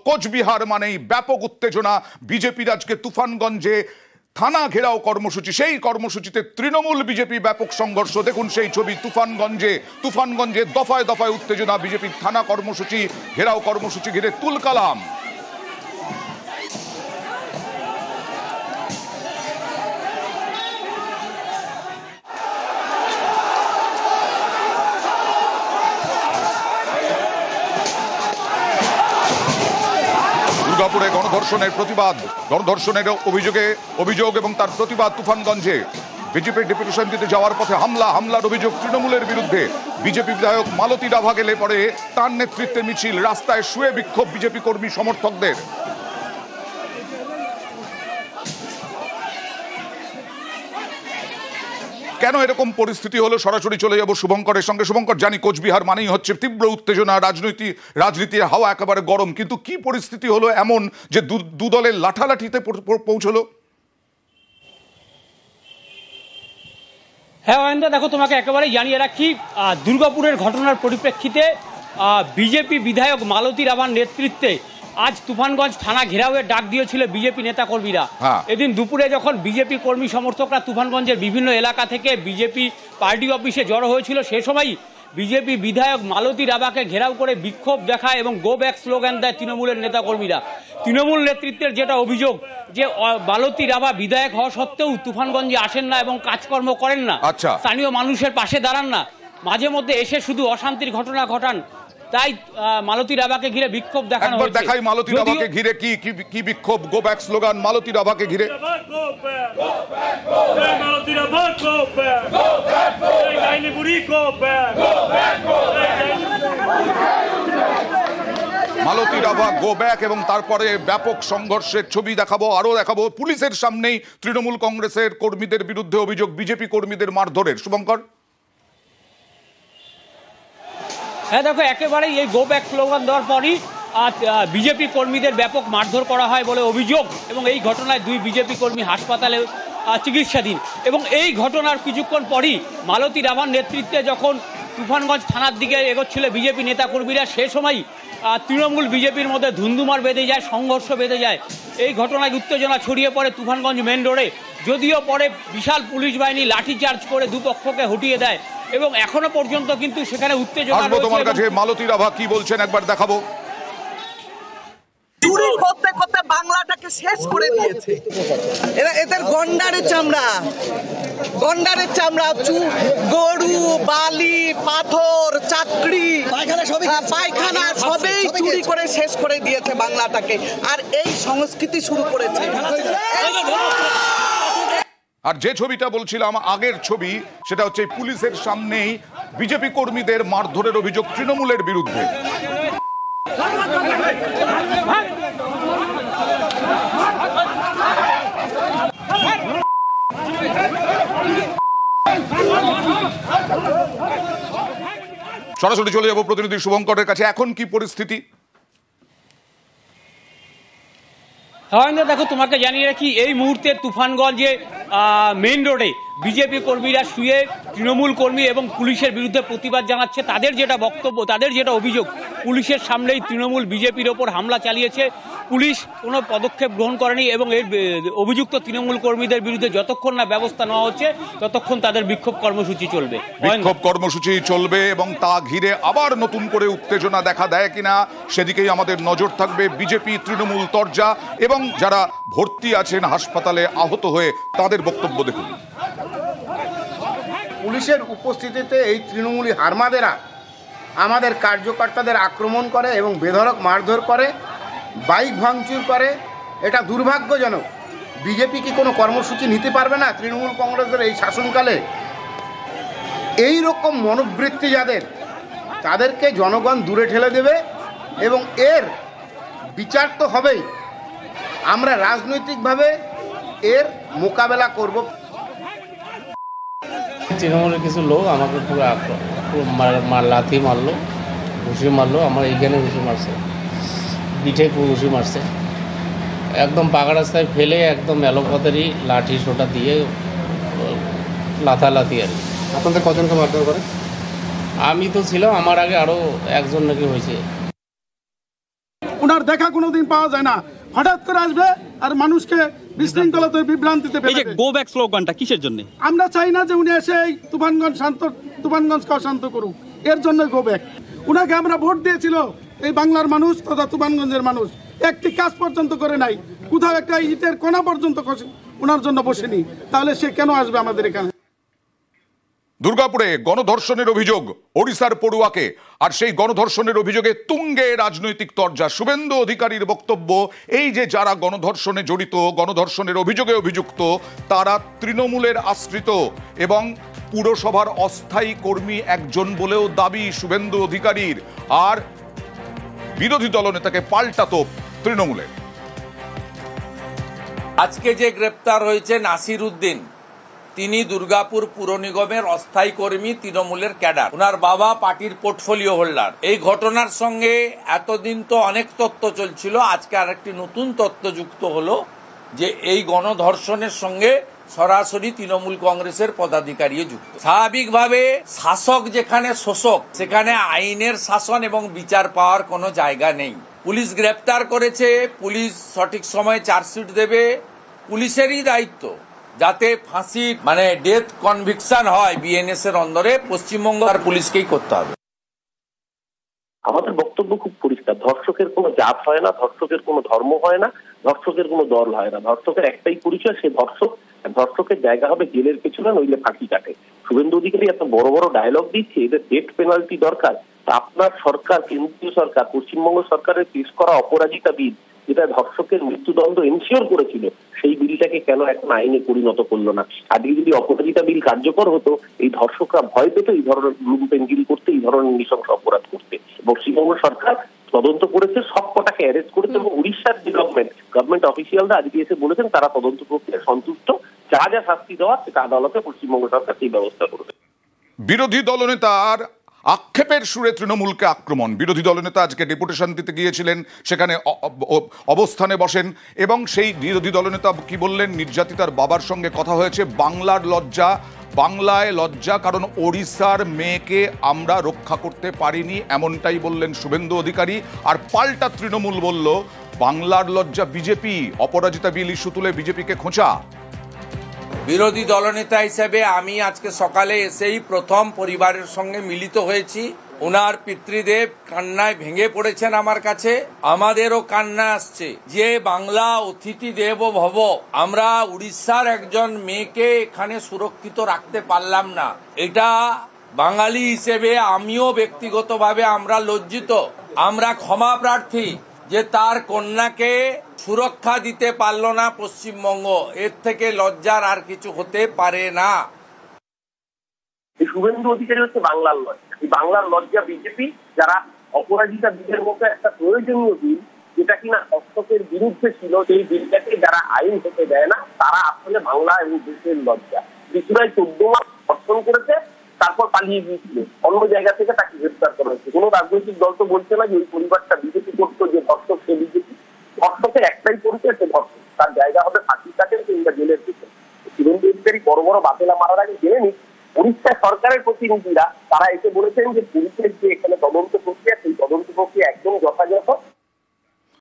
কোচবিহার মানেই ব্যাপক উত্তেজনা। বিজেপির আজকে তুফানগঞ্জে থানা ঘেরাও কর্মসূচি, সেই কর্মসূচিতে তৃণমূল বিজেপি ব্যাপক সংঘর্ষ। দেখুন সেই ছবি, তুফানগঞ্জে দফায় দফায় উত্তেজনা। বিজেপির থানা কর্মসূচি ঘেরাও কর্মসূচি ঘিরে তুলকালাম। দুর্গাপুরে গণধর্ষণের অভিযোগ এবং তার প্রতিবাদ তুফানগঞ্জে। বিজেপির ডেপুটেশন দিতে যাওয়ার পথে হামলার অভিযোগ তৃণমূলের বিরুদ্ধে। বিজেপি বিধায়ক মালতী ডাভা গেলে পরে তার নেতৃত্বে মিছিল, রাস্তায় শুয়ে বিক্ষোভ বিজেপি কর্মী সমর্থকদের। কেন এরকম পরিস্থিতি হলো, সরাসরি চলে যাব শুভঙ্করের সঙ্গে। শুভঙ্কর, জানি কোচবিহার মানেই হচ্ছে তীব্র উত্তেজনা, রাজনীতির হাওয়া একেবারে গরম, কিন্তু কি পরিস্থিতি হলো এমন যে দু দলের লাঠালাঠিতে পৌঁছলো? হ্যাঁ অয়ন্ত, দেখো তোমাকে একেবারে জানিয়ে রাখি, দুর্গাপুরের ঘটনার পরিপ্রেক্ষিতে বিজেপি বিধায়ক মালতী ডাভার নেতৃত্বে আজ তুফানগঞ্জ থানা ঘেরাওয়ের ডাক দিয়েছিল বিজেপি নেতাকর্মীরা। এদিন দুপুরে যখন বিজেপি কর্মী সমর্থকরা তুফানগঞ্জের বিভিন্ন এলাকা থেকে বিজেপি পার্টি অফিসে জড়ো হয়েছিল, সে সময় বিজেপি বিধায়ক মালতী ডাভাকে ঘেরাও করে বিক্ষোভ দেখায় এবং গো ব্যাক স্লোগান দেয় তৃণমূলের নেতাকর্মীরা। তৃণমূল নেতৃত্বের যেটা অভিযোগ যে মালতী ডাভা বিধায়ক হওয়া সত্ত্বেও তুফানগঞ্জে আসেন না এবং কাজকর্ম করেন না, স্থানীয় মানুষের পাশে দাঁড়ান না, মাঝে মধ্যে এসে শুধু অশান্তির ঘটনা ঘটান। তাই মালতী ডাভাকে ঘিরে বিক্ষোভ দেখানো হয়েছে। দেখাই মালতী ডাভাকে ঘিরে কি বিক্ষোভ, গো ব্যাক স্লোগান মালতী ডাভাকে ঘিরে। মালতী ডাভা গো ব্যাক এবং তারপরে ব্যাপক সংঘর্ষের ছবি দেখাবো, আরো দেখাবো পুলিশের সামনেই তৃণমূল কংগ্রেসের কর্মীদের বিরুদ্ধে অভিযোগ বিজেপি কর্মীদের মারধরের। শুভঙ্কর, হ্যাঁ দেখো, একেবারেই এই গো ব্যাক স্লোগান দেওয়ার পরই বিজেপি কর্মীদের ব্যাপক মারধর করা হয় বলে অভিযোগ এবং এই ঘটনায় 2 বিজেপি কর্মী হাসপাতালে চিকিৎসাধীন। এবং এই ঘটনার কিছুক্ষণ পরই মালতী ডাভার নেতৃত্বে যখন তুফানগঞ্জ থানার দিকে এগোচ্ছিল বিজেপি নেতাকর্মীরা, সে সময় তৃণমূল বিজেপির মধ্যে ধুন্ধুমার বেঁধে যায়, সংঘর্ষ বেঁধে যায়। এই ঘটনায় উত্তেজনা ছড়িয়ে পড়ে তুফানগঞ্জ মেন রোডে, যদিও পরে বিশাল পুলিশ বাহিনী লাঠিচার্জ করে দুপক্ষকে হটিয়ে দেয় এবং এখনো পর্যন্ত কিন্তু সেখানে উত্তেজনা রয়েছে। তোমার কাছে মালতী ডাভা কি বলছেন একবার দেখাবো। চুরি করতে করতে বাংলাটাকে শেষ করে দিয়েছে এদের গন্ডারের চামড়া, গরু, বালি, পাথর, চাকরি, পায়খানা সবই চুরি করে শেষ করে দিয়েছে বাংলাটাকে, আর এই সংস্কৃতি শুরু করেছে। আর যে ছবিটা বলছিলাম আগের ছবি, সেটা হচ্ছে পুলিশের সামনেই বিজেপি কর্মীদের মারধরের অভিযোগ তৃণমূলের বিরুদ্ধে। সরাসরি চলে যাব প্রতিনিধি শুভঙ্করের কাছে। এখন কি পরিস্থিতি? দেখো, তোমাকে জানিয়ে রাখি, এই মুহূর্তে তুফানগঞ্জে মেইন রোডে বিজেপি কর্মীরা শুয়ে তৃণমূল কর্মী এবং পুলিশের বিরুদ্ধে প্রতিবাদ জানাচ্ছে। তাদের যেটা বক্তব্য, তাদের যেটা অভিযোগ, পুলিশের সামনেই তৃণমূল বিজেপির ওপর হামলা চালিয়েছে, পুলিশ কোনো পদক্ষেপ গ্রহণ করেনি এবং এর অভিযুক্ত তৃণমূল কর্মীদের বিরুদ্ধে যতক্ষণ না ব্যবস্থা নেওয়া হচ্ছে ততক্ষণ তাদের বিক্ষোভ কর্মসূচি চলবে এবং তা ঘিরে আবার নতুন করে উত্তেজনা দেখা দেয় কিনা সেদিকেই আমাদের নজর থাকবে। বিজেপি তৃণমূল তরজা এবং যারা ভর্তি আছেন হাসপাতালে আহত হয়ে তাদের বক্তব্য দেখুন। পুলিশের উপস্থিতিতে এই তৃণমূলী হারমাদেরা আমাদের কার্যকর্তাদের আক্রমণ করে এবং বেধড়ক মারধর করে, বাইক ভাঙচুর করে। এটা দুর্ভাগ্যজনক। বিজেপি কি কোনো কর্মসূচি নিতে পারবে না তৃণমূল কংগ্রেসের এই শাসনকালে? এই রকম মনোবৃত্তি যাদের, তাদেরকে জনগণ দূরে ঠেলে দেবে এবং এর বিচার তো হবেই। আমরা রাজনৈতিকভাবে এর মোকাবেলা করব। তৃণমূলের কিছু লোক আমাকে পুরো লাথি মারলো, ঘুষি মারলো, আমার এইখানে ঘুষি মারছে, পিঠে ঘুষি মারছে, একদম পাকা রাস্তায় ফেলে একদম এলোপাতারি লাঠি সোটা দিয়ে লাথালাথি আর কি। আপনাদের কজনকে মারধর করে? আমি তো ছিলাম, আমার আগে আরও একজন নাকি হয়েছে। ওনার দেখা কোনোদিন পাওয়া যায় না, হঠাৎ করে আসবে আর মানুষকে বিশৃঙ্খলাতে বিভ্রান্তিতে ফেলবে। এই যে গো ব্যাক স্লোগানটা কিসের জন্য? আমরা চাই না যে উনি এসে এই তুফানগঞ্জকে অশান্ত করুক, এর জন্য গো ব্যাক। উনাকে আমরা ভোট দিয়েছিল এই বাংলার মানুষ তথা তুফানগঞ্জের মানুষ, একটি কাজ পর্যন্ত করে নাই, কোথাও একটা ইটের কোনা পর্যন্ত ওনার জন্য বসেনি, তাহলে সে কেন আসবে আমাদের এখানে? দুর্গাপুরে গণধর্ষণের অভিযোগ ওড়িশার পড়ুয়াকে, আর সেই গণধর্ষণের অভিযোগে তুঙ্গে রাজনৈতিক তরজা। শুভেন্দু অধিকারীর বক্তব্য, এই যে যারা গণধর্ষণে জড়িত, গণধর্ষণের অভিযোগে অভিযুক্ত, তারা তৃণমূলের আশ্রিত এবং পুরসভার অস্থায়ী কর্মী একজন বলেও দাবি শুভেন্দু অধিকারীর। আর বিরোধী দলনেতাকে পাল্টা তোপ তৃণমূলের। আজকে যে গ্রেপ্তার হয়েছে নাসির উদ্দিন, তিনি দুর্গাপুর পুর নিগমের অস্থায়ী কর্মী, তৃণমূলের ক্যাডার। ওনার বাবা পার্টির পোর্টফোলিও হোল্ডার। এই ঘটনার সঙ্গে এতদিন তো অনেক তথ্য চলছিল, আজকে আরেকটি নতুন তথ্য যুক্ত হলো যে এই গণধর্ষণের সঙ্গে সরাসরি তৃণমূল কংগ্রেসের পদাধিকারী যুক্ত। স্বাভাবিকভাবে শাসক যেখানে শোষক, সেখানে আইনের শাসন এবং বিচার পাওয়ার কোনো জায়গা নেই। পুলিশ গ্রেপ্তার করেছে, পুলিশ সঠিক সময়ে চার্জশিট দেবে, পুলিশেরই দায়িত্ব যাতে ফাঁসি ডেথ কনভিকশন হয় বিএনএস এর অন্দরে, পশ্চিমবঙ্গ আর পুলিশকেই করতে হবে। আমাদের বক্তব্য খুব পরিষ্কার, ধর্ষকের কোনো জাত হয় না, ধর্ষকের কোনো ধর্ম হয় না, ধর্ষকের কোনো দল হয় না। ধর্ষকের একটাই পরিচয়, সে ধর্ষক। ধর্ষকের জায়গা হবে জেলের পেছনে, নইলে ফাঁসি কাটে। শুভেন্দু অধিকারী এত বড় বড় ডায়লগ দিচ্ছে, এদের ডেথ পেনাল্টি দরকার। আপনার সরকার, কেন্দ্রীয় সরকার, পশ্চিমবঙ্গ সরকারের পেশ করা অপরাজিতা বিল, যেটা ধর্ষকের মৃত্যুদণ্ড এনশিওর করেছিল, সেই বিলটাকে কেন এখন আইনে পরিণত করলো না? আজকে যদি অপরাজিতা বিল কার্যকর হতো, এই ধর্ষকরা ভয় পেত এই ধরনের ব্লুম পেনগিরি করতে, এই ধরনের নৃশংস অপরাধ করতে। পশ্চিমবঙ্গ সরকার তদন্ত করেছে, সব কটাকে অ্যারেস্ট করেছে, এবং উড়িষ্যার গভর্নমেন্ট অফিসিয়ালরা আজকে এসে বলেছেন তারা তদন্ত প্রক্রিয়ায় সন্তুষ্ট, যা যা শাস্তি দেওয়ার সেটা আদালতে পশ্চিমবঙ্গ সরকার সেই ব্যবস্থা করবে। বিরোধী দলনেতার আক্ষেপের সুরে তৃণমূলকে আক্রমণ। বিরোধী দলনেতা আজকে ডেপুটেশন দিতে গিয়েছিলেন, সেখানে অবস্থানে বসেন এবং সেই বিরোধী দলনেতা কি বললেন? নির্যাতিতার বাবার সঙ্গে কথা হয়েছে, বাংলার লজ্জা, বাংলায় লজ্জা, কারণ ওড়িশার মেয়েকে আমরা রক্ষা করতে পারিনি, এমনটাই বললেন শুভেন্দু অধিকারী। আর পাল্টা তৃণমূল বলল বাংলার লজ্জা বিজেপি, অপরাজিতা বিল ইস্যু তুলে বিজেপিকে খোঁচা। বিরোধী দলনেতা হিসেবে আমি আজকে সকালে এসেই প্রথম পরিবারের সঙ্গে মিলিত হয়েছি। ওনার পিতৃদেব কান্নায় ভেঙে পড়েছেন আমার কাছে, আমাদেরও কান্না আসছে যে বাংলা অতিথি দেব ভব, আমরা উড়িষ্যার একজন মেয়েকে এখানে সুরক্ষিত রাখতে পারলাম না। এটা বাঙালি হিসেবে আমিও ব্যক্তিগতভাবে আমরা লজ্জিত, আমরা ক্ষমা প্রার্থী যে তার কন্যাকে সুরক্ষা দিতে পারল না পশ্চিমবঙ্গ। এর থেকে লজ্জার আর কিছু হতে পারে না। এই শুভেন্দু অধিকারী হচ্ছে বাংলার লজ্জা। এই বাংলার লজ্জা বিজেপি, যারা অপরাজিতা বিলের মতো একটা প্রয়োজনীয় বিল, যেটা কিনা ধর্ষকের বিরুদ্ধে ছিল, সেই বিলটাকে যারা আইন হতে দেয় না, তারা আসলে বাংলা এবং দেশের লজ্জা। ত্রিপুরায় 14 মাস ধর্ষণ করেছে, তারপর পালিয়ে গিয়েছিল, অন্য জায়গা থেকে তাকে গ্রেফতার করা হয়েছে। কোন রাজনৈতিক দল তো বলছে না যে ওই পরিবারটা বিজেপি করতো, যে ধর্ষক সে বিজেপি। ধর্ষকের একটাই পরিচয়, সে ধর্ষক, তার জায়গা হবে ফাঁসি কাটে কিংবা জেলের পিছনে। শুভেন্দু অধিকারী বড় বড় বাতেলা মারার আগে জেনে নিক, উড়িষ্যা সরকারের প্রতিনিধিরা তারা এসে বলেছেন যে পুলিশের যে এখানে তদন্ত